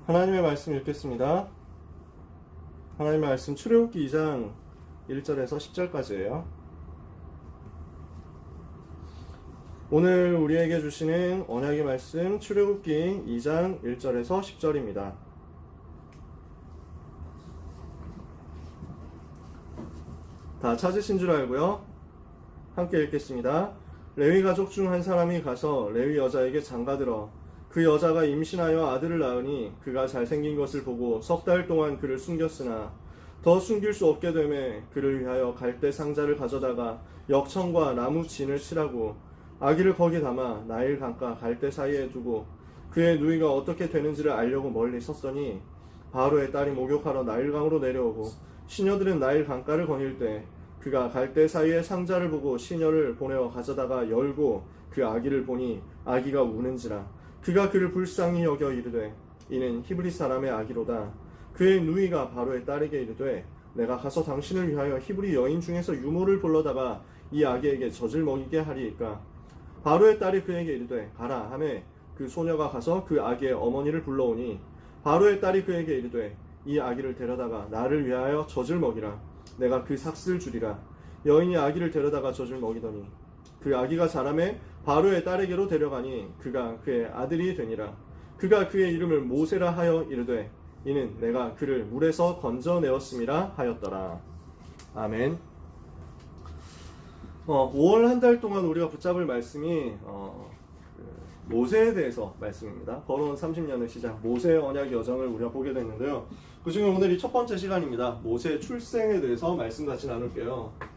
하나님의 말씀 읽겠습니다. 하나님의 말씀 출애굽기 2장 1절에서 10절까지예요. 오늘 우리에게 주시는 언약의 말씀 출애굽기 2장 1절에서 10절입니다. 다 찾으신 줄 알고요. 함께 읽겠습니다. 레위 가족 중 한 사람이 가서 레위 여자에게 장가들어 그 여자가 임신하여 아들을 낳으니 그가 잘생긴 것을 보고 석 달 동안 그를 숨겼으나 더 숨길 수 없게 되매 그를 위하여 갈대 상자를 가져다가 역청과 나무 진을 칠하고 아기를 거기 담아 나일 강가 갈대 사이에 두고 그의 누이가 어떻게 되는지를 알려고 멀리 섰더니 바로의 딸이 목욕하러 나일강으로 내려오고 시녀들은 나일 강가를 거닐 때 그가 갈대 사이에 상자를 보고 시녀를 보내어 가져다가 열고 그 아기를 보니 아기가 우는지라 그가 그를 불쌍히 여겨 이르되 이는 히브리 사람의 아기로다. 그의 누이가 바로의 딸에게 이르되 내가 가서 당신을 위하여 히브리 여인 중에서 유모를 불러다가 이 아기에게 젖을 먹이게 하리이까. 바로의 딸이 그에게 이르되 가라 하매 그 소녀가 가서 그 아기의 어머니를 불러오니 바로의 딸이 그에게 이르되 이 아기를 데려다가 나를 위하여 젖을 먹이라. 내가 그 삭슬 주리라. 여인이 아기를 데려다가 젖을 먹이더니 그 아기가 자라매 바로의 딸에게로 데려가니 그가 그의 아들이 되니라. 그가 그의 이름을 모세라 하여 이르되 이는 내가 그를 물에서 건져내었음이라 하였더라. 아멘. 5월 한 달 동안 우리가 붙잡을 말씀이 모세에 대해서 말씀입니다. 걸어온 30년의 시작, 모세의 언약 여정을 우리가 보게 됐는데요. 그 중에 오늘이 첫 번째 시간입니다. 모세의 출생에 대해서 말씀 같이 나눌게요.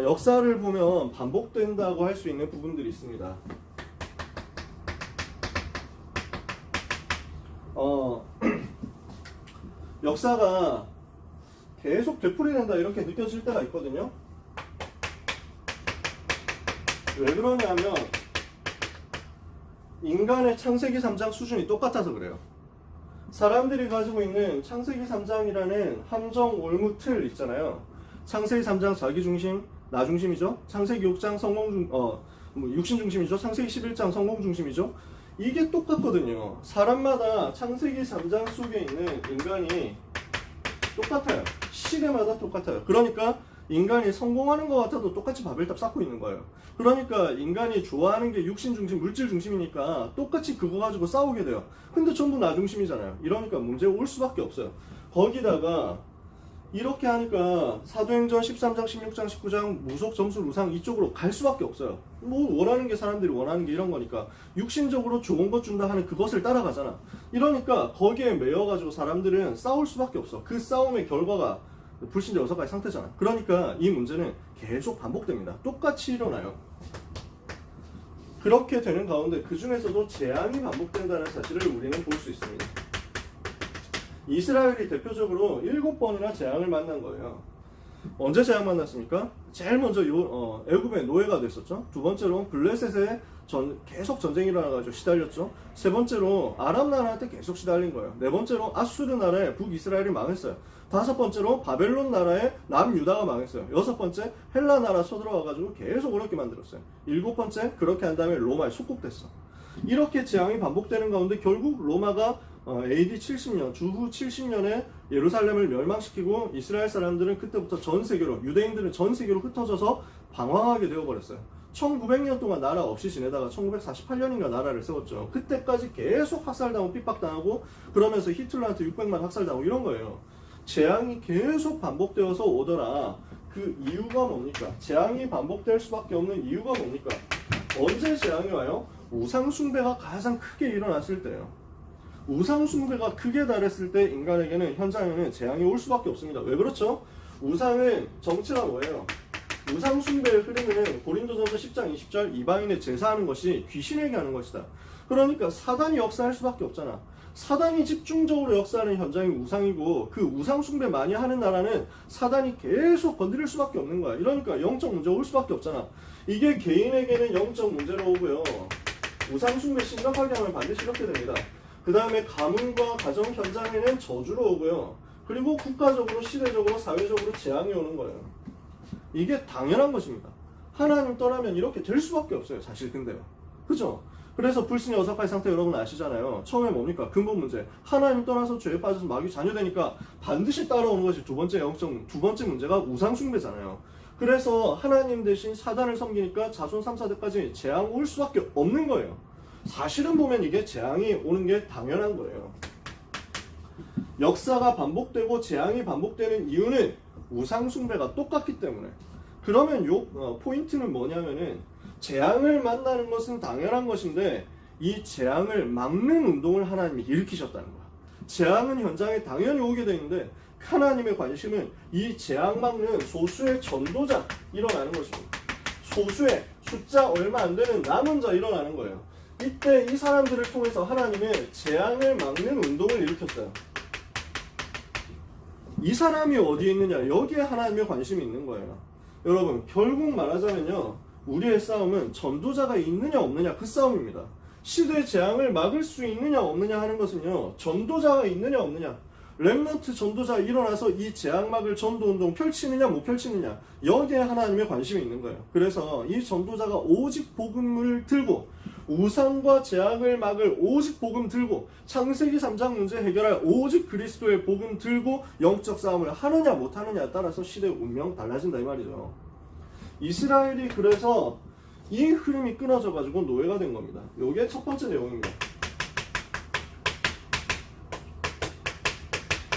역사를 보면 반복된다고 할 수 있는 부분들이 있습니다. 역사가 계속 되풀이된다 이렇게 느껴질 때가 있거든요. 왜 그러냐면 인간의 창세기 3장 수준이 똑같아서 그래요. 사람들이 가지고 있는 창세기 3장이라는 함정 올무 틀 있잖아요. 창세기 3장 자기중심, 나중심이죠. 창세기 6장 육신중심이죠. 창세기 11장 성공중심이죠. 이게 똑같거든요. 사람마다 창세기 3장 속에 있는 인간이 똑같아요. 시대마다 똑같아요. 그러니까 인간이 성공하는 것 같아도 똑같이 바벨탑 쌓고 있는 거예요. 그러니까 인간이 좋아하는 게 육신중심, 물질중심이니까 똑같이 그거 가지고 싸우게 돼요. 근데 전부 나중심이잖아요. 이러니까 문제가 올 수밖에 없어요. 거기다가 이렇게 하니까 사도행전 13장, 16장, 19장 무속, 점술, 우상 이쪽으로 갈 수밖에 없어요. 뭐 원하는 게 사람들이 원하는 게 이런 거니까 육신적으로 좋은 것 준다 하는 그것을 따라가잖아. 이러니까 거기에 매여가지고 사람들은 싸울 수밖에 없어. 그 싸움의 결과가 불신자 여섯가지 상태잖아. 그러니까 이 문제는 계속 반복됩니다. 똑같이 일어나요. 그렇게 되는 가운데 그 중에서도 재앙이 반복된다는 사실을 우리는 볼 수 있습니다. 이스라엘이 대표적으로 7번이나 재앙을 만난 거예요. 언제 재앙 만났습니까? 제일 먼저 애굽의 노예가 됐었죠. 두 번째로 블레셋에 계속 전쟁이 일어나가지고 시달렸죠. 세 번째로 아람 나라한테 계속 시달린 거예요. 네 번째로 아수르 나라의 북이스라엘이 망했어요. 다섯 번째로 바벨론 나라의 남유다가 망했어요. 여섯 번째 헬라 나라 쳐들어와가지고 계속 어렵게 만들었어요. 일곱 번째 그렇게 한 다음에 로마에 속국됐어. 이렇게 재앙이 반복되는 가운데 결국 로마가 AD 70년, 주후 70년에 예루살렘을 멸망시키고 이스라엘 사람들은 그때부터 전 세계로, 유대인들은 전 세계로 흩어져서 방황하게 되어버렸어요. 1900년 동안 나라 없이 지내다가 1948년인가 나라를 세웠죠. 그때까지 계속 학살당하고 핍박당하고 그러면서 히틀러한테 600만 학살당하고 이런 거예요. 재앙이 계속 반복되어서 오더라. 그 이유가 뭡니까? 재앙이 반복될 수밖에 없는 이유가 뭡니까? 언제 재앙이 와요? 우상숭배가 가장 크게 일어났을 때예요. 우상숭배가 크게 달했을 때 인간에게는 현장에는 재앙이 올 수밖에 없습니다. 왜 그렇죠? 우상은 정체가 뭐예요? 우상숭배의 흐름은 고린도전서 10장 20절 이방인의 제사하는 것이 귀신에게 하는 것이다. 그러니까 사단이 역사할 수밖에 없잖아. 사단이 집중적으로 역사하는 현장이 우상이고 그 우상숭배 많이 하는 나라는 사단이 계속 건드릴 수밖에 없는 거야. 이러니까 영적 문제가 올 수밖에 없잖아. 이게 개인에게는 영적 문제로 오고요. 우상숭배 심각하게 하면 반드시 이렇게 됩니다. 그 다음에 가문과 가정 현장에는 저주로 오고요. 그리고 국가적으로, 시대적으로, 사회적으로 재앙이 오는 거예요. 이게 당연한 것입니다. 하나님 떠나면 이렇게 될 수밖에 없어요. 사실 근데요. 그죠? 그래서 불신의 어사파의 상태 여러분 아시잖아요. 처음에 뭡니까? 근본 문제. 하나님 떠나서 죄에 빠져서 마귀 자녀되니까 반드시 따라오는 것이 두 번째 문제가 우상숭배잖아요. 그래서 하나님 대신 사단을 섬기니까 자손 3, 4대까지 재앙 올 수밖에 없는 거예요. 사실은 보면 이게 재앙이 오는 게 당연한 거예요. 역사가 반복되고 재앙이 반복되는 이유는 우상숭배가 똑같기 때문에. 그러면 포인트는 뭐냐면은 재앙을 만나는 것은 당연한 것인데 이 재앙을 막는 운동을 하나님이 일으키셨다는 거야. 재앙은 현장에 당연히 오게 되는데 하나님의 관심은 이 재앙 막는 소수의 전도자 일어나는 것입니다. 소수의 숫자 얼마 안 되는 남은 자 일어나는 거예요. 이때 이 사람들을 통해서 하나님은 재앙을 막는 운동을 일으켰어요. 이 사람이 어디에 있느냐, 여기에 하나님의 관심이 있는 거예요. 여러분, 결국 말하자면요, 우리의 싸움은 전도자가 있느냐 없느냐 그 싸움입니다. 시대 재앙을 막을 수 있느냐 없느냐 하는 것은요, 전도자가 있느냐 없느냐, 렘넌트 전도자 일어나서 이 재앙 막을 전도운동 펼치느냐 못 펼치느냐, 여기에 하나님의 관심이 있는 거예요. 그래서 이 전도자가 오직 복음을 들고 우상과 재앙을 막을 오직 복음 들고 창세기 3장 문제 해결할 오직 그리스도의 복음 들고 영적 싸움을 하느냐 못하느냐에 따라서 시대의 운명 달라진다 이 말이죠. 이스라엘이 그래서 이 흐름이 끊어져 가지고 노예가 된 겁니다. 이게 첫 번째 내용입니다.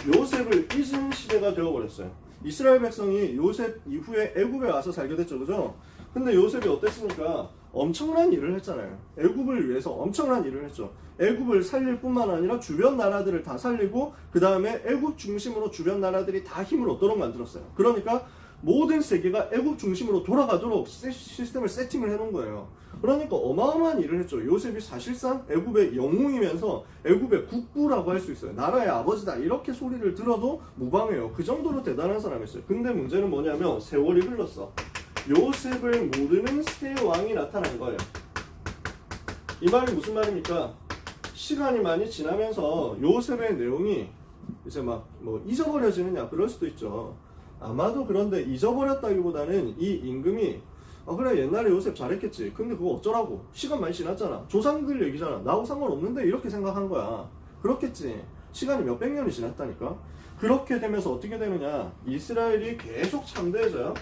요셉을 잊은 시대가 되어버렸어요. 이스라엘 백성이 요셉 이후에 애굽에 와서 살게 됐죠. 그죠? 근데 요셉이 어땠습니까? 엄청난 일을 했잖아요. 애굽을 위해서 엄청난 일을 했죠. 애굽을 살릴 뿐만 아니라 주변 나라들을 다 살리고 그 다음에 애굽 중심으로 주변 나라들이 다 힘을 얻도록 만들었어요. 그러니까 모든 세계가 애굽 중심으로 돌아가도록 시스템을 세팅을 해놓은 거예요. 그러니까 어마어마한 일을 했죠. 요셉이 사실상 애굽의 영웅이면서 애굽의 국부라고 할 수 있어요. 나라의 아버지다 이렇게 소리를 들어도 무방해요. 그 정도로 대단한 사람이었어요. 근데 문제는 뭐냐면 세월이 흘렀어. 요셉을 모르는 새 왕이 나타난 거예요. 이 말이 무슨 말입니까? 시간이 많이 지나면서 요셉의 내용이 이제 막 뭐 잊어버려지느냐 그럴 수도 있죠. 아마도 그런데 잊어버렸다기보다는 이 임금이 그래 옛날에 요셉 잘했겠지. 근데 그거 어쩌라고. 시간 많이 지났잖아. 조상들 얘기잖아. 나하고 상관없는데 이렇게 생각한 거야. 그렇겠지. 시간이 몇백 년이 지났다니까. 그렇게 되면서 어떻게 되느냐. 이스라엘이 계속 참대해져요.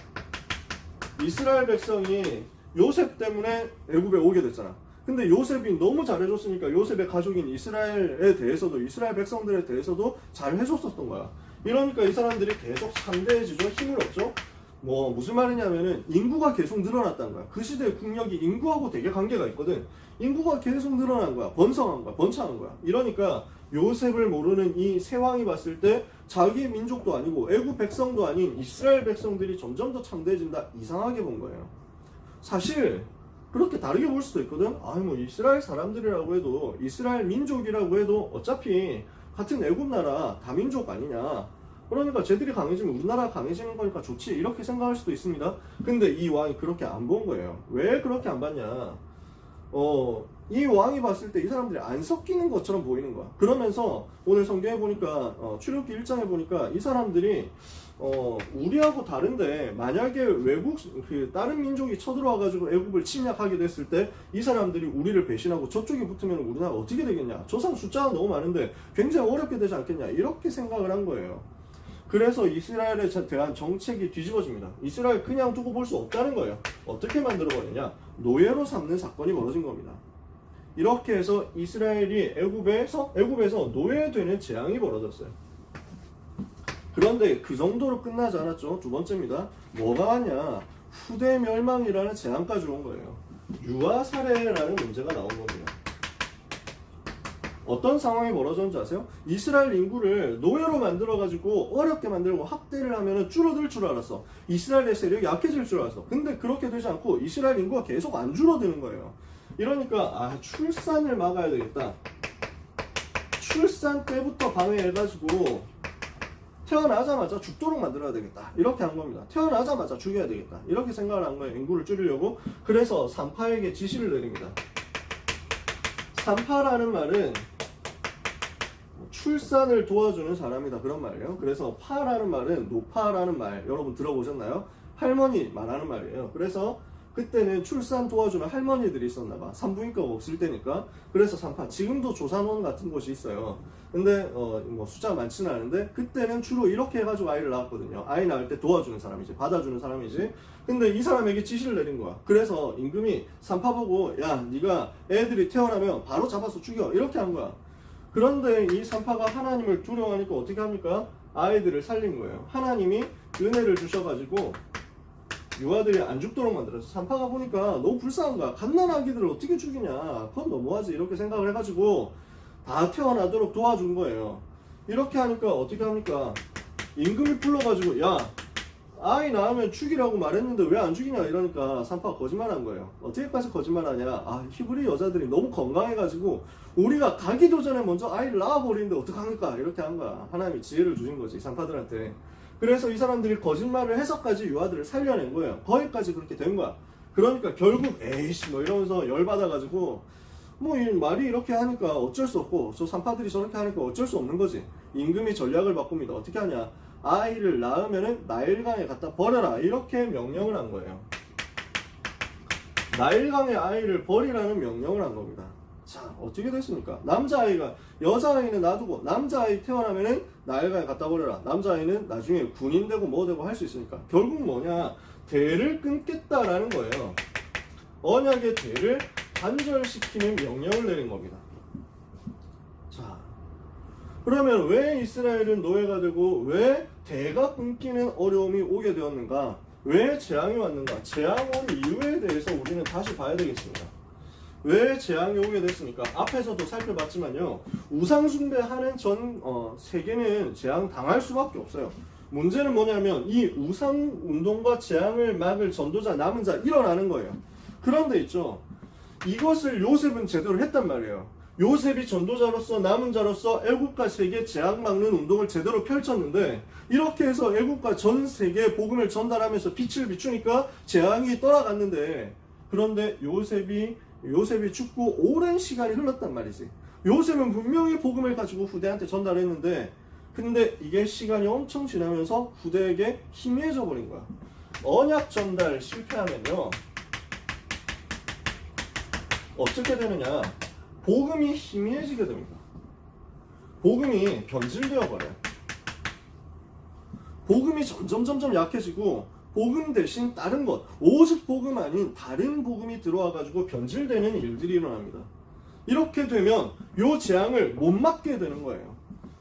이스라엘 백성이 요셉 때문에 애굽에 오게 됐잖아. 근데 요셉이 너무 잘해줬으니까 요셉의 가족인 이스라엘에 대해서도 이스라엘 백성들에 대해서도 잘해줬었던 거야. 이러니까 이 사람들이 계속 참대해지죠. 힘을 얻죠. 뭐 무슨 말이냐면은 인구가 계속 늘어났다는 거야. 그 시대의 국력이 인구하고 되게 관계가 있거든. 인구가 계속 늘어난 거야. 번성한 거야. 번창한 거야. 이러니까 요셉을 모르는 이 새 왕이 봤을 때 자기 민족도 아니고 애국 백성도 아닌 이스라엘 백성들이 점점 더 참대해진다. 이상하게 본 거예요. 사실 그렇게 다르게 볼 수도 있거든. 뭐 이스라엘 사람들이라고 해도 이스라엘 민족이라고 해도 어차피 같은 애국 나라 다민족 아니냐. 그러니까 쟤들이 강해지면 우리나라가 강해지는 거니까 좋지 이렇게 생각할 수도 있습니다. 근데 이 왕이 그렇게 안 본 거예요. 왜 그렇게 안 봤냐. 이 왕이 봤을 때 이 사람들이 안 섞이는 것처럼 보이는 거야. 그러면서 오늘 성경에 보니까 출애굽기 1장에 보니까 이 사람들이 우리하고 다른데 만약에 외국 다른 민족이 쳐들어와가지고 애굽을 침략하게 됐을 때 이 사람들이 우리를 배신하고 저쪽에 붙으면 우리나라 어떻게 되겠냐. 저 사람 숫자가 너무 많은데 굉장히 어렵게 되지 않겠냐. 이렇게 생각을 한 거예요. 그래서 이스라엘에 대한 정책이 뒤집어집니다. 이스라엘 그냥 두고 볼 수 없다는 거예요. 어떻게 만들어버리냐. 노예로 삼는 사건이 벌어진 겁니다. 이렇게 해서 이스라엘이 애굽에서 노예되는 재앙이 벌어졌어요. 그런데 그 정도로 끝나지 않았죠. 두 번째입니다. 뭐가 왔냐. 후대 멸망이라는 재앙까지 온 거예요. 유아 살해라는 문제가 나온 겁니다. 어떤 상황이 벌어졌는지 아세요? 이스라엘 인구를 노예로 만들어가지고 어렵게 만들고 학대를 하면 줄어들 줄 알았어. 이스라엘의 세력이 약해질 줄 알았어. 근데 그렇게 되지 않고 이스라엘 인구가 계속 안 줄어드는 거예요. 이러니까 출산을 막아야 되겠다. 출산 때부터 방해해가지고 태어나자마자 죽도록 만들어야 되겠다. 이렇게 한 겁니다. 태어나자마자 죽여야 되겠다. 이렇게 생각을 한 거예요. 인구를 줄이려고. 그래서 산파에게 지시를 내립니다. 산파라는 말은 출산을 도와주는 사람이다 그런 말이에요. 그래서 파라는 말은 노파라는 말 여러분 들어보셨나요? 할머니 말하는 말이에요. 그래서 그때는 출산 도와주는 할머니들이 있었나봐. 산부인과가 없을 때니까. 그래서 산파, 지금도 조산원 같은 곳이 있어요. 근데 뭐 숫자가 많지는 않은데 그때는 주로 이렇게 해가지고 아이를 낳았거든요. 아이 낳을 때 도와주는 사람이지, 받아주는 사람이지. 근데 이 사람에게 지시를 내린 거야. 그래서 임금이 산파 보고, 야, 네가 애들이 태어나면 바로 잡아서 죽여, 이렇게 한 거야. 그런데 이 산파가 하나님을 두려워하니까 어떻게 합니까? 아이들을 살린 거예요. 하나님이 은혜를 주셔가지고 유아들이 안 죽도록 만들어서, 산파가 보니까 너무 불쌍한 거야. 갓난아기들을 어떻게 죽이냐, 그건 너무하지, 이렇게 생각을 해가지고 다 태어나도록 도와준 거예요. 이렇게 하니까 어떻게 합니까? 임금이 불러가지고, 야, 아이 낳으면 죽이라고 말했는데 왜 안 죽이냐, 이러니까 산파가 거짓말한 거예요. 어떻게까지 거짓말하냐? 아, 히브리 여자들이 너무 건강해가지고 우리가 가기도 전에 먼저 아이를 낳아버리는데 어떡합니까? 이렇게 한 거야. 하나님이 지혜를 주신 거지, 산파들한테. 그래서 이 사람들이 거짓말을 해서까지 유아들을 살려낸 거예요. 거기까지 그렇게 된 거야. 그러니까 결국 에이씨 뭐 이러면서 열받아가지고, 뭐 이 말이 이렇게 하니까 어쩔 수 없고, 저 산파들이 저렇게 하니까 어쩔 수 없는 거지. 임금이 전략을 바꿉니다. 어떻게 하냐? 아이를 낳으면은 나일강에 갖다 버려라, 이렇게 명령을 한 거예요. 나일강에 아이를 버리라는 명령을 한 겁니다. 자, 어떻게 됐습니까? 남자아이가, 여자아이는 놔두고 남자아이 태어나면은 나일강에 갖다 버려라. 남자아이는 나중에 군인 되고 뭐 되고 할 수 있으니까. 결국 뭐냐? 대를 끊겠다라는 거예요. 언약의 대를 단절시키는 명령을 내린 겁니다. 자, 그러면 왜 이스라엘은 노예가 되고 왜 대가 끊기는 어려움이 오게 되었는가? 왜 재앙이 왔는가? 재앙 온 이유에 대해서 우리는 다시 봐야 되겠습니다. 왜 재앙이 오게 됐습니까? 앞에서도 살펴봤지만요, 우상숭배하는 전 세계는 재앙 당할 수밖에 없어요. 문제는 뭐냐면 이 우상운동과 재앙을 막을 전도자, 남은 자 일어나는 거예요. 그런데 있죠, 이것을 요셉은 제대로 했단 말이에요. 요셉이 전도자로서, 남은 자로서 애국과 세계 재앙 막는 운동을 제대로 펼쳤는데, 이렇게 해서 애국과 전 세계에 복음을 전달하면서 빛을 비추니까 재앙이 떠나갔는데, 그런데 요셉이 죽고 오랜 시간이 흘렀단 말이지. 요셉은 분명히 복음을 가지고 후대한테 전달했는데, 근데 이게 시간이 엄청 지나면서 후대에게 희미해져 버린 거야. 언약 전달 실패하면요, 어떻게 되느냐? 복음이 희미해지게 됩니다. 복음이 변질되어 버려요. 복음이 점점 약해지고, 복음 대신 다른 것, 오직 복음 아닌 다른 복음이 들어와가지고 변질되는 일들이 일어납니다. 이렇게 되면 요 재앙을 못 막게 되는 거예요.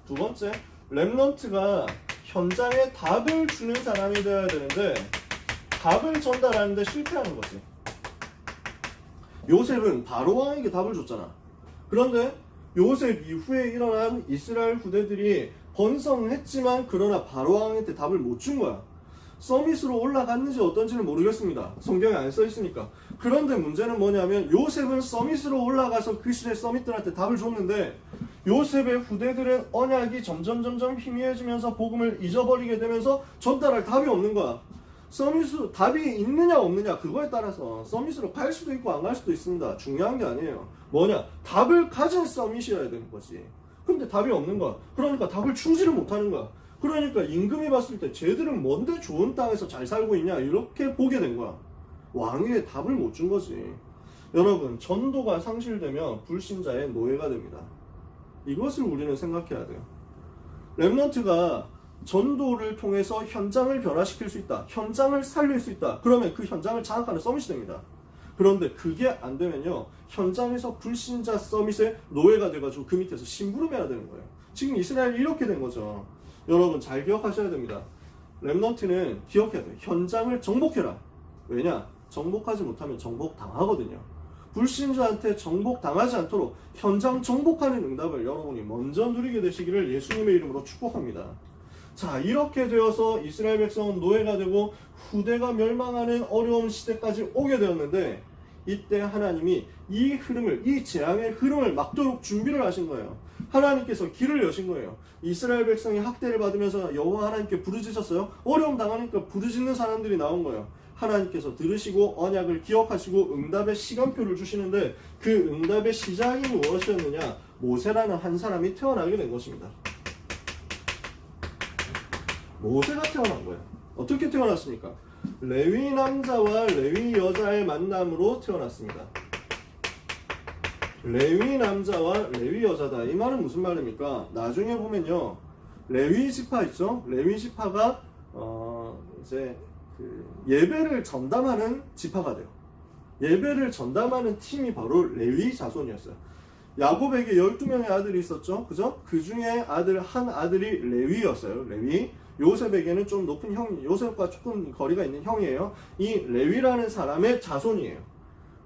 두 번째, 렘넌트가 현장에 답을 주는 사람이 되어야 되는데, 답을 전달하는데 실패하는 거지. 요셉은 바로 왕에게 답을 줬잖아. 그런데 요셉 이후에 일어난 이스라엘 후대들이 번성했지만 그러나 바로 왕한테 답을 못 준 거야. 서밋으로 올라갔는지 어떤지는 모르겠습니다. 성경에 안 써 있으니까. 그런데 문제는 뭐냐면 요셉은 서밋으로 올라가서 그 시대 서밋들한테 답을 줬는데, 요셉의 후대들은 언약이 점점 희미해지면서 복음을 잊어버리게 되면서 전달할 답이 없는 거야. 서밋으로 답이 있느냐 없느냐, 그거에 따라서 서밋으로 갈 수도 있고 안 갈 수도 있습니다. 중요한 게 아니에요. 뭐냐? 답을 가진 서밋이어야 되는 거지. 근데 답이 없는 거야. 그러니까 답을 주지를 못하는 거야. 그러니까 임금이 봤을 때 쟤들은 뭔데 좋은 땅에서 잘 살고 있냐, 이렇게 보게 된 거야. 왕에게 답을 못 준 거지. 여러분, 전도가 상실되면 불신자의 노예가 됩니다. 이것을 우리는 생각해야 돼요. 렘넌트가 전도를 통해서 현장을 변화시킬 수 있다, 현장을 살릴 수 있다, 그러면 그 현장을 장악하는 서밋이 됩니다. 그런데 그게 안 되면요, 현장에서 불신자 서밋의 노예가 돼가지고 그 밑에서 심부름해야 되는 거예요. 지금 이스라엘이 이렇게 된 거죠. 여러분 잘 기억하셔야 됩니다. 렘넌트는 기억해야 돼요. 현장을 정복해라. 왜냐? 정복하지 못하면 정복당하거든요. 불신자한테 정복당하지 않도록 현장 정복하는 응답을 여러분이 먼저 누리게 되시기를 예수님의 이름으로 축복합니다. 자, 이렇게 되어서 이스라엘 백성은 노예가 되고 후대가 멸망하는 어려운 시대까지 오게 되었는데, 이때 하나님이 이 흐름을, 이 재앙의 흐름을 막도록 준비를 하신 거예요. 하나님께서 길을 여신 거예요. 이스라엘 백성이 학대를 받으면서 여호와 하나님께 부르짖었어요. 어려움 당하니까 부르짖는 사람들이 나온 거예요. 하나님께서 들으시고 언약을 기억하시고 응답의 시간표를 주시는데, 그 응답의 시작이 무엇이었느냐? 모세라는 한 사람이 태어나게 된 것입니다. 모세가 태어난 거예요. 어떻게 태어났습니까? 레위 남자와 레위 여자의 만남으로 태어났습니다. 레위 남자와 레위 여자다. 이 말은 무슨 말입니까? 나중에 보면요, 레위 지파 있죠? 레위 지파가 이제 그 예배를 전담하는 지파가 돼요. 예배를 전담하는 팀이 바로 레위 자손이었어요. 야곱에게 12명의 아들이 있었죠. 그죠? 그 중에 한 아들이 레위였어요. 레위. 요셉에게는 좀 높은 형, 요셉과 조금 거리가 있는 형이에요. 이 레위라는 사람의 자손이에요.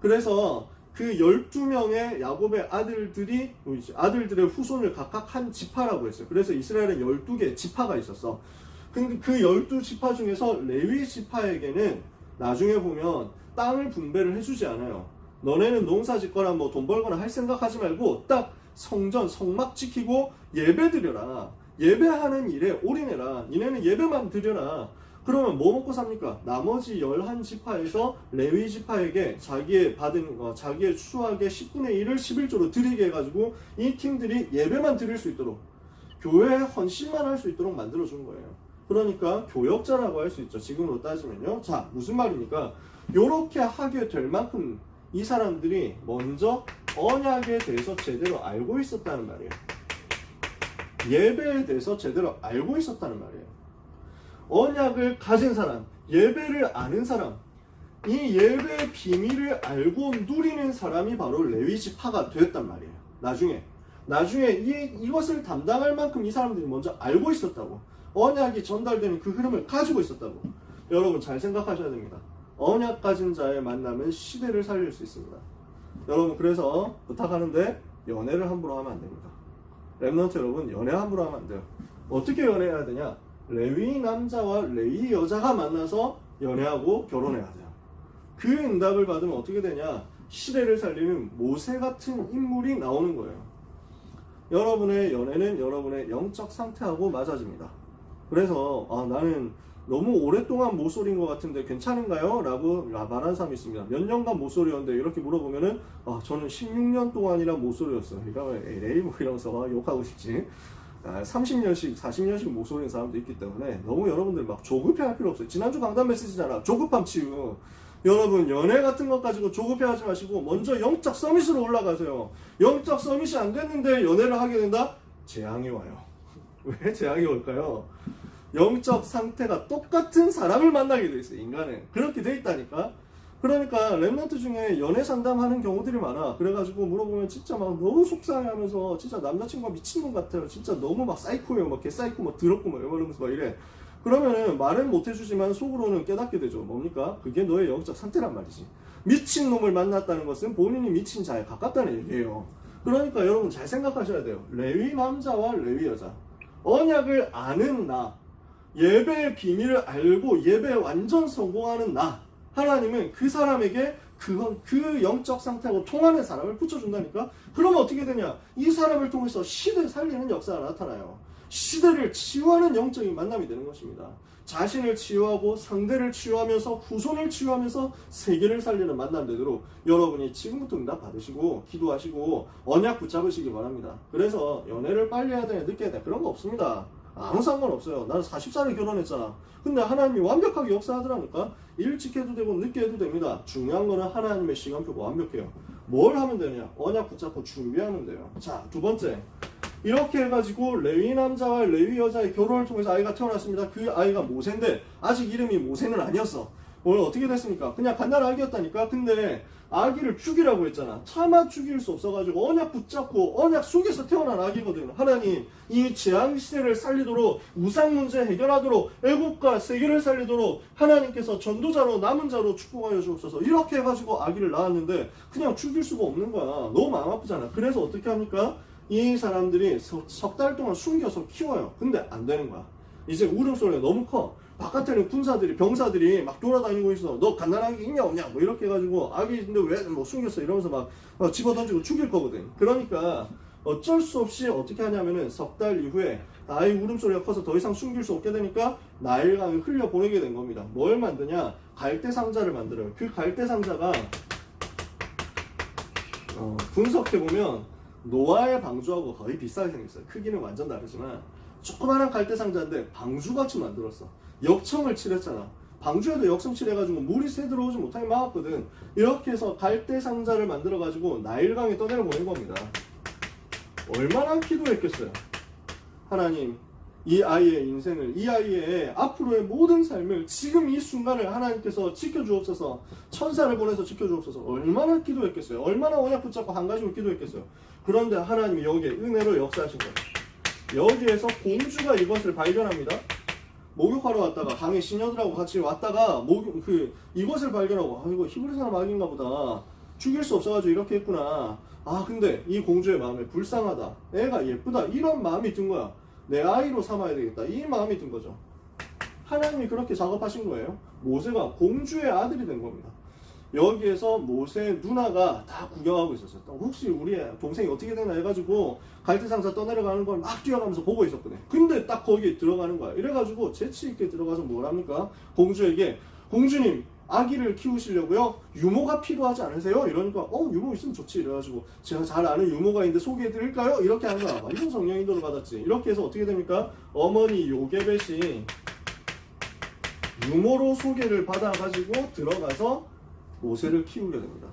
그래서 그 12명의 야곱의 아들들의 후손을 각각 한 지파라고 했어요. 그래서 이스라엘에 12개의 지파가 있었어. 근데 그 12지파 중에서 레위 지파에게는 나중에 보면 땅을 분배를 해주지 않아요. 너네는 농사 짓거나 뭐 돈 벌거나 할 생각하지 말고 딱 성전, 성막 지키고 예배 드려라. 예배하는 일에 올인해라. 니네는 예배만 드려라. 그러면 뭐 먹고 삽니까? 나머지 11지파에서 레위 지파에게 자기의 수확의 10분의 1을 11조로 드리게 해가지고 이 팀들이 예배만 드릴 수 있도록, 교회에 헌신만 할 수 있도록 만들어준 거예요. 그러니까 교역자라고 할 수 있죠. 지금으로 따지면요. 자, 무슨 말입니까? 요렇게 하게 될 만큼 이 사람들이 먼저 언약에 대해서 제대로 알고 있었다는 말이에요. 예배에 대해서 제대로 알고 있었다는 말이에요. 언약을 가진 사람, 예배를 아는 사람, 이 예배의 비밀을 알고 누리는 사람이 바로 레위 지파가 되었단 말이에요. 나중에 이것을 담당할 만큼 이 사람들이 먼저 알고 있었다고. 언약이 전달되는 그 흐름을 가지고 있었다고. 여러분 잘 생각하셔야 됩니다. 언약 가진 자의 만남은 시대를 살릴 수 있습니다. 여러분, 그래서 부탁하는데 연애를 함부로 하면 안 됩니다. 렘넌트 여러분, 연애 함부로 하면 안 돼요. 어떻게 연애해야 되냐? 레위 남자와 레위 여자가 만나서 연애하고 결혼해야 돼요. 그 응답을 받으면 어떻게 되냐? 시대를 살리는 모세 같은 인물이 나오는 거예요. 여러분의 연애는 여러분의 영적 상태하고 맞아집니다. 그래서 나는 너무 오랫동안 모쏠인 것 같은데 괜찮은가요? 라고 말하는 사람이 있습니다. 몇 년간 모쏠이었는데 이렇게 물어보면은 저는 16년 동안이란 모쏠이었어요. 이거 에이 뭐 이러면서 욕하고 싶지. 30년씩 40년씩 모쏠인 사람도 있기 때문에 너무 여러분들 막 조급해 할 필요 없어요. 지난주 강단 메시지잖아. 조급함 치유. 여러분 연애 같은 것 가지고 조급해 하지 마시고 먼저 영적 서밋으로 올라가세요. 영적 서밋이 안 됐는데 연애를 하게 된다? 재앙이 와요. 왜 재앙이 올까요? 영적 상태가 똑같은 사람을 만나게 돼 있어요. 인간은 그렇게 돼 있다니까. 그러니까 렘넌트 중에 연애 상담하는 경우들이 많아. 그래가지고 물어보면 진짜 막 너무 속상해하면서 진짜 남자친구가 미친놈 같아요. 진짜 너무 막 사이코예요. 막 개사이코 막 더럽고 막 이러면서 막 이래. 그러면은 말은 못 해주지만 속으로는 깨닫게 되죠. 뭡니까? 그게 너의 영적 상태란 말이지. 미친놈을 만났다는 것은 본인이 미친 자에 가깝다는 얘기예요. 그러니까 여러분 잘 생각하셔야 돼요. 레위 남자와 레위 여자, 언약을 아는 나, 예배의 비밀을 알고 예배에 완전 성공하는 나, 하나님은 그 사람에게 그 영적 상태하고 통하는 사람을 붙여준다니까. 그러면 어떻게 되냐? 이 사람을 통해서 시대를 살리는 역사가 나타나요. 시대를 치유하는 영적인 만남이 되는 것입니다. 자신을 치유하고 상대를 치유하면서 후손을 치유하면서 세계를 살리는 만남 되도록 여러분이 지금부터 응답 받으시고 기도하시고 언약 붙잡으시기 바랍니다. 그래서 연애를 빨리 해야 되냐 늦게 해야 되냐 그런 거 없습니다. 아무 상관없어요. 나는 40살에 결혼했잖아. 근데 하나님이 완벽하게 역사하더라니까. 일찍 해도 되고 늦게 해도 됩니다. 중요한 거는 하나님의 시간표가 완벽해요. 뭘 하면 되냐? 언약 붙잡고 준비하면 돼요. 자, 두 번째, 이렇게 해가지고 레위 남자와 레위 여자의 결혼을 통해서 아이가 태어났습니다. 그 아이가 모세인데 아직 이름이 모세는 아니었어. 오늘 어떻게 됐습니까? 그냥 갓난 아기였다니까. 근데 아기를 죽이라고 했잖아. 차마 죽일 수 없어가지고 언약 붙잡고 언약 속에서 태어난 아기거든. 하나님 이 재앙 시대를 살리도록, 우상 문제 해결하도록, 애국과 세계를 살리도록 하나님께서 전도자로 남은 자로 축복하여 주옵소서. 이렇게 해가지고 아기를 낳았는데 그냥 죽일 수가 없는 거야. 너무 마음 아프잖아. 그래서 어떻게 합니까? 이 사람들이 석 달 동안 숨겨서 키워요. 근데 안 되는 거야. 이제 울음소리가 너무 커. 바깥에는 군사들이, 병사들이 막 돌아다니고 있어. 너 갓난아기 있냐 없냐 뭐 이렇게 해가지고 아기 근데 왜 뭐 숨겼어 이러면서 막 집어던지고 죽일 거거든. 그러니까 어쩔 수 없이 어떻게 하냐면은 석 달 이후에 아이 울음소리가 커서 더 이상 숨길 수 없게 되니까 나일강을 흘려보내게 된 겁니다. 뭘 만드냐? 갈대상자를 만들어요. 그 갈대상자가 분석해보면 노아의 방주하고 거의 비슷하게 생겼어요. 크기는 완전 다르지만 조그마한 갈대상자인데 방주같이 만들었어. 역청을 칠했잖아. 방주에도 역성칠해가지고 물이 새 들어오지 못하게 막았거든. 이렇게 해서 갈대 상자를 만들어가지고 나일강에 떠내려 보낸 겁니다. 얼마나 기도했겠어요. 하나님, 이 아이의 인생을, 이 아이의 앞으로의 모든 삶을 지금 이 순간을 하나님께서 지켜주옵소서, 천사를 보내서 지켜주옵소서. 얼마나 기도했겠어요. 얼마나 언약 붙잡고 한 가지로 기도했겠어요. 그런데 하나님이 여기에 은혜로 역사하신 거예요. 여기에서 공주가 이것을 발견합니다. 목욕하러 왔다가 강에 시녀들하고 같이 왔다가 이것을 발견하고 이거 히브리 사람 아기인가 보다. 죽일 수 없어가지고 이렇게 했구나. 근데 이 공주의 마음에 불쌍하다. 애가 예쁘다. 이런 마음이 든 거야. 내 아이로 삼아야 되겠다. 이 마음이 든 거죠. 하나님이 그렇게 작업하신 거예요. 모세가 공주의 아들이 된 겁니다. 여기에서 모세 누나가 다 구경하고 있었어요. 혹시 우리 동생이 어떻게 되나 해가지고 갈대상자 떠내려가는 걸 막 뛰어가면서 보고 있었거든요. 근데 딱 거기에 들어가는 거야. 이래가지고 재치있게 들어가서 뭘 합니까? 공주에게, 공주님 아기를 키우시려고요? 유모가 필요하지 않으세요? 이러니까 유모 있으면 좋지. 이래가지고 제가 잘 아는 유모가 있는데 소개해드릴까요? 이렇게 하는 거야. 이런 성령 인도를 받았지. 이렇게 해서 어떻게 됩니까? 어머니 요게벳이 유모로 소개를 받아가지고 들어가서 모세를 키우게 됩니다.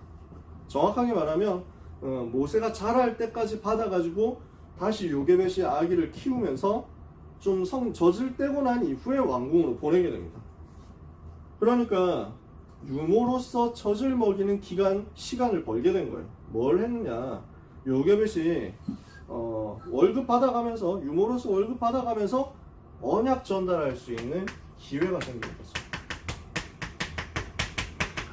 정확하게 말하면 모세가 자랄 때까지 받아가지고 다시 요게벳이 아기를 키우면서 좀 젖을 떼고 난 이후에 왕궁으로 보내게 됩니다. 그러니까 유모로서 젖을 먹이는 시간을 벌게 된 거예요. 뭘 했느냐? 요게벳이 월급 받아가면서, 유모로서 월급 받아가면서 언약 전달할 수 있는 기회가 생긴 거죠.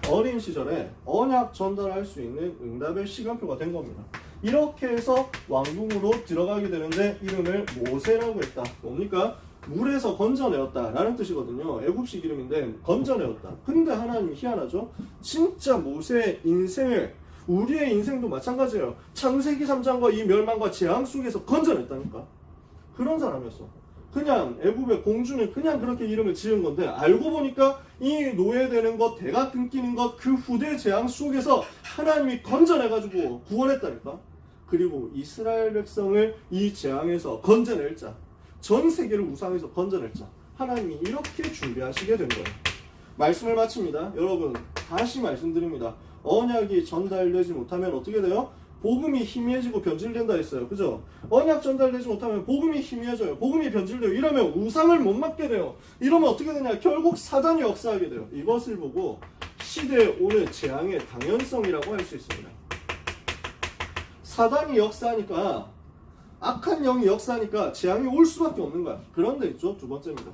어린 시절에 언약 전달할 수 있는 응답의 시간표가 된 겁니다. 이렇게 해서 왕궁으로 들어가게 되는데 이름을 모세라고 했다. 뭡니까? 물에서 건져내었다 라는 뜻이거든요. 애굽식 이름인데 건져내었다. 근데 하나님이 희한하죠. 진짜 모세의 인생을, 우리의 인생도 마찬가지예요. 창세기 3장과 이 멸망과 재앙 속에서 건져냈다니까. 그런 사람이었어. 그냥 애굽의 공주는 그냥 그렇게 이름을 지은 건데 알고 보니까 이 노예되는 것, 대가 끊기는 것, 그 후대 재앙 속에서 하나님이 건져내가지고 구원했다니까. 그리고 이스라엘 백성을 이 재앙에서 건져낼 자, 전 세계를 우상에서 건져낼 자, 하나님이 이렇게 준비하시게 된 거예요. 말씀을 마칩니다. 여러분 다시 말씀드립니다. 언약이 전달되지 못하면 어떻게 돼요? 복음이 희미해지고 변질된다 했어요. 그죠? 언약 전달되지 못하면 복음이 희미해져요. 복음이 변질돼요. 이러면 우상을 못 맡게 돼요. 이러면 어떻게 되냐? 결국 사단이 역사하게 돼요. 이것을 보고 시대에 오는 재앙의 당연성이라고 할 수 있습니다. 사단이 역사하니까, 악한 영이 역사하니까 재앙이 올 수밖에 없는 거야. 그런데 있죠? 두 번째입니다.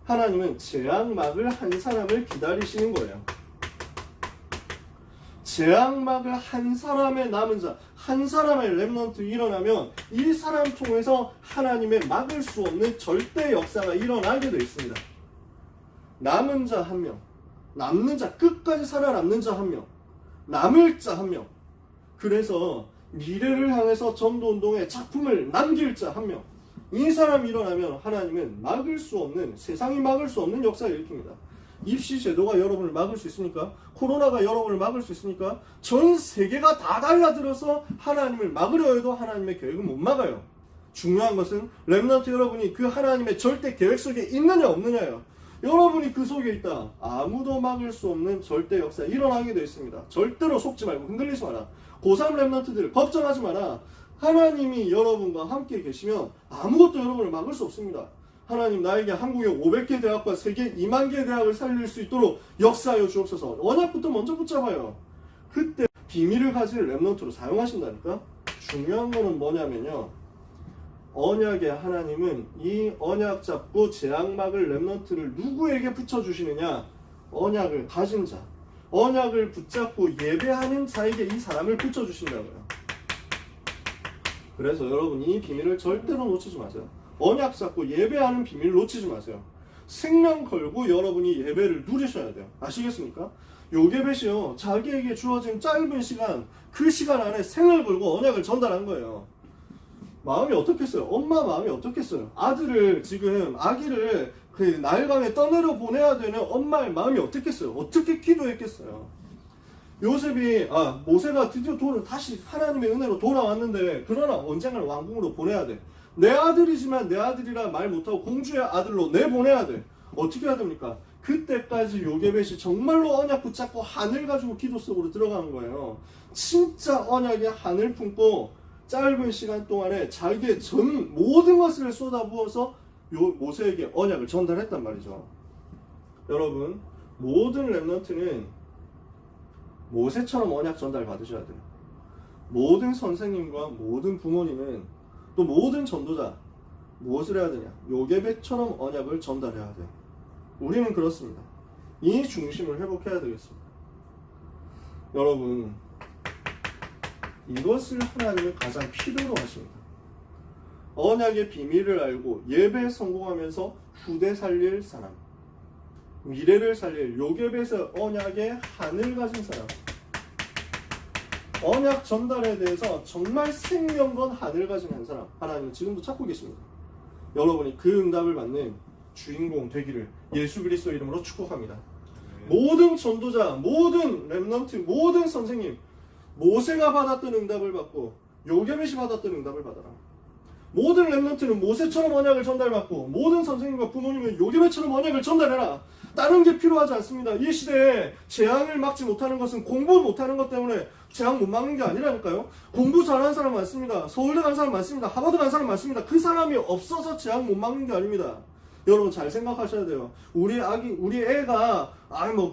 하나님은 재앙막을 한 사람을 기다리시는 거예요. 재앙막을 한 사람의 남은 자, 한 사람의 렘넌트 일어나면 이 사람 통해서 하나님의 막을 수 없는 절대 역사가 일어나게 되어 있습니다. 남은 자 한 명, 남는 자, 끝까지 살아남는 자 한 명, 남을 자 한 명. 그래서 미래를 향해서 전도운동의 작품을 남길 자 한 명. 이 사람이 일어나면 하나님은 막을 수 없는, 세상이 막을 수 없는 역사를 일으킵니다. 입시 제도가 여러분을 막을 수 있습니까? 코로나가 여러분을 막을 수 있습니까? 전 세계가 다 달라들어서 하나님을 막으려 해도 하나님의 계획은 못 막아요. 중요한 것은 렘넌트 여러분이 그 하나님의 절대 계획 속에 있느냐 없느냐예요. 여러분이 그 속에 있다. 아무도 막을 수 없는 절대 역사 일어나게 되어 있습니다. 절대로 속지 말고 흔들리지 마라. 고3 렘넌트들 걱정하지 마라. 하나님이 여러분과 함께 계시면 아무것도 여러분을 막을 수 없습니다. 하나님 나에게 한국의 500개 대학과 세계 2만 개 대학을 살릴 수 있도록 역사하여 주옵소서. 언약부터 먼저 붙잡아요. 그때 비밀을 가질 렘넌트로 사용하신다니까. 중요한 거는 뭐냐면요, 언약의 하나님은 이 언약 잡고 재앙막을 렘넌트를 누구에게 붙여주시느냐? 언약을 가진 자, 언약을 붙잡고 예배하는 자에게 이 사람을 붙여주신다고요. 그래서 여러분 이 비밀을 절대로 놓치지 마세요. 언약 잡고 예배하는 비밀을 놓치지 마세요. 생명 걸고 여러분이 예배를 누리셔야 돼요. 아시겠습니까? 요게벳이요, 자기에게 주어진 짧은 시간, 그 시간 안에 생을 걸고 언약을 전달한 거예요. 마음이 어떻겠어요? 엄마 마음이 어떻겠어요? 아기를 그 나일강에 떠내려 보내야 되는 엄마의 마음이 어떻겠어요? 어떻게 기도했겠어요? 모세가 드디어 다시 하나님의 은혜로 돌아왔는데, 그러나 언젠가는 왕궁으로 보내야 돼. 내 아들이지만 내 아들이라 말 못하고 공주의 아들로 내보내야 돼. 어떻게 해야 됩니까? 그때까지 요게벳이 정말로 언약 붙잡고 한을 가지고 기도 속으로 들어가는 거예요. 진짜 언약의 한을 품고 짧은 시간 동안에 자기의 전 모든 것을 쏟아부어서 모세에게 언약을 전달했단 말이죠. 여러분, 모든 렘넌트는 모세처럼 언약 전달 받으셔야 돼요. 모든 선생님과 모든 부모님은 또 모든 전도자 무엇을 해야 되냐? 요게벳처럼 언약을 전달해야 돼요. 우리는 그렇습니다. 이 중심을 회복해야 되겠습니다. 여러분, 이것을 하나님은 가장 필요로 하십니다. 언약의 비밀을 알고 예배에 성공하면서 후대 살릴 사람, 미래를 살릴 요게벳의 언약의 한을 가진 사람, 언약 전달에 대해서 정말 생명건 한을 가진 한 사람, 하나님은 지금도 찾고 계십니다. 여러분이 그 응답을 받는 주인공 되기를 예수 그리스도 이름으로 축복합니다. 모든 전도자, 모든 렘넌트, 모든 선생님, 모세가 받았던 응답을 받고 요게벳이 받았던 응답을 받아라. 모든 렘넌트는 모세처럼 언약을 전달받고 모든 선생님과 부모님은 요게벳처럼 언약을 전달해라. 다른 게 필요하지 않습니다. 이 시대에 재앙을 막지 못하는 것은 공부 못하는 것 때문에 재앙 못 막는 게 아니라니까요. 공부 잘하는 사람 많습니다. 서울대 간 사람 많습니다. 하버드 간 사람 많습니다. 그 사람이 없어서 재앙 못 막는 게 아닙니다. 여러분 잘 생각하셔야 돼요. 우리 애가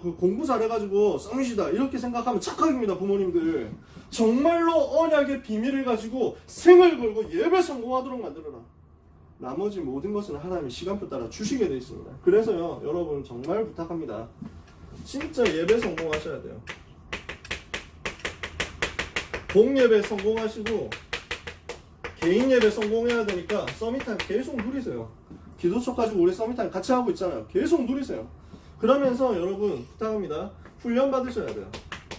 그 공부 잘해가지고 썸이시다 이렇게 생각하면 착각입니다. 부모님들 정말로 언약의 비밀을 가지고 생을 걸고 예배 성공하도록 만들어라. 나머지 모든 것은 하나님의 시간표 따라 주시게 되어 있습니다. 그래서요, 여러분 정말 부탁합니다. 진짜 예배 성공하셔야 돼요. 공예배 성공하시고 개인 예배 성공해야 되니까 서밋타임 계속 누리세요. 기도처 가지고 우리 서밋타임 같이 하고 있잖아요. 계속 누리세요. 그러면서 여러분 부탁합니다. 훈련 받으셔야 돼요.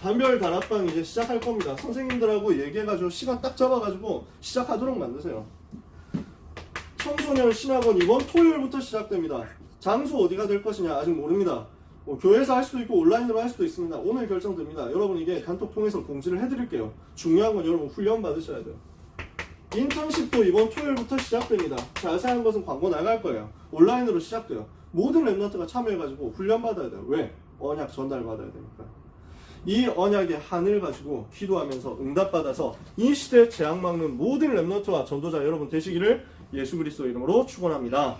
반별 다락방 이제 시작할 겁니다. 선생님들하고 얘기해가지고 시간 딱 잡아가지고 시작하도록 만드세요. 청소년 신학원 이번 토요일부터 시작됩니다. 장소 어디가 될 것이냐 아직 모릅니다. 교회에서 할 수도 있고 온라인으로 할 수도 있습니다. 오늘 결정됩니다. 여러분 이게 단톡 통해서 공지를 해드릴게요. 중요한 건 여러분 훈련 받으셔야 돼요. 인턴십도 이번 토요일부터 시작됩니다. 자세한 것은 광고 나갈 거예요. 온라인으로 시작돼요. 모든 렘넌트가 참여해가지고 훈련 받아야 돼요. 왜? 언약 전달 받아야 되니까. 이 언약의 한을 가지고 기도하면서 응답받아서 이 시대 재앙 막는 모든 렘넌트와 전도자 여러분 되시기를 예수 그리스도 이름으로 축원합니다.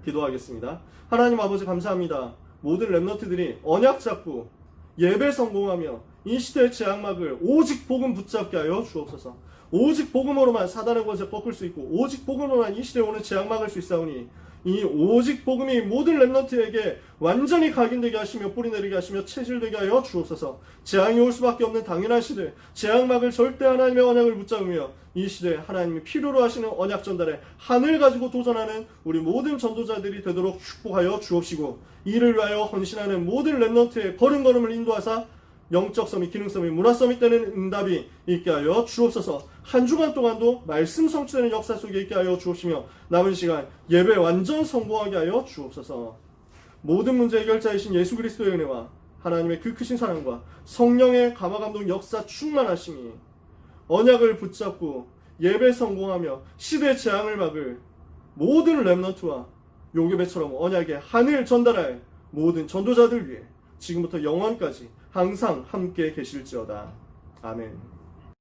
기도하겠습니다. 하나님 아버지 감사합니다. 모든 렘넌트들이 언약 잡고 예배 성공하며 이 시대의 재앙막을 오직 복음 붙잡게 하여 주옵소서. 오직 복음으로만 사단의 권세 꺾을 수 있고 오직 복음으로만 이 시대에 오는 재앙 막을 수 있사오니 이 오직 복음이 모든 렘넌트에게 완전히 각인되게 하시며 뿌리내리게 하시며 체질되게 하여 주옵소서. 재앙이 올 수밖에 없는 당연한 시대, 재앙막을 절대 하나님의 언약을 붙잡으며 이 시대에 하나님이 필요로 하시는 언약 전달에 한을 가지고 도전하는 우리 모든 전도자들이 되도록 축복하여 주옵시고 이를 위하여 헌신하는 모든 렘넌트의 걸음걸음을 인도하사 영적 서밋, 기능 서밋, 문화 서밋 되는 응답이 있게 하여 주옵소서. 한 주간 동안도 말씀 성취되는 역사 속에 있게 하여 주옵시며 남은 시간 예배 완전 성공하게 하여 주옵소서. 모든 문제 해결자이신 예수 그리스도의 은혜와 하나님의 그 크신 사랑과 성령의 감화감동 역사 충만하심이 언약을 붙잡고 예배 성공하며 시대 재앙을 막을 모든 렘넌트와 요게벳처럼 언약의 한을 전달할 모든 전도자들 위해 지금부터 영원까지 항상 함께 계실지어다. 아멘.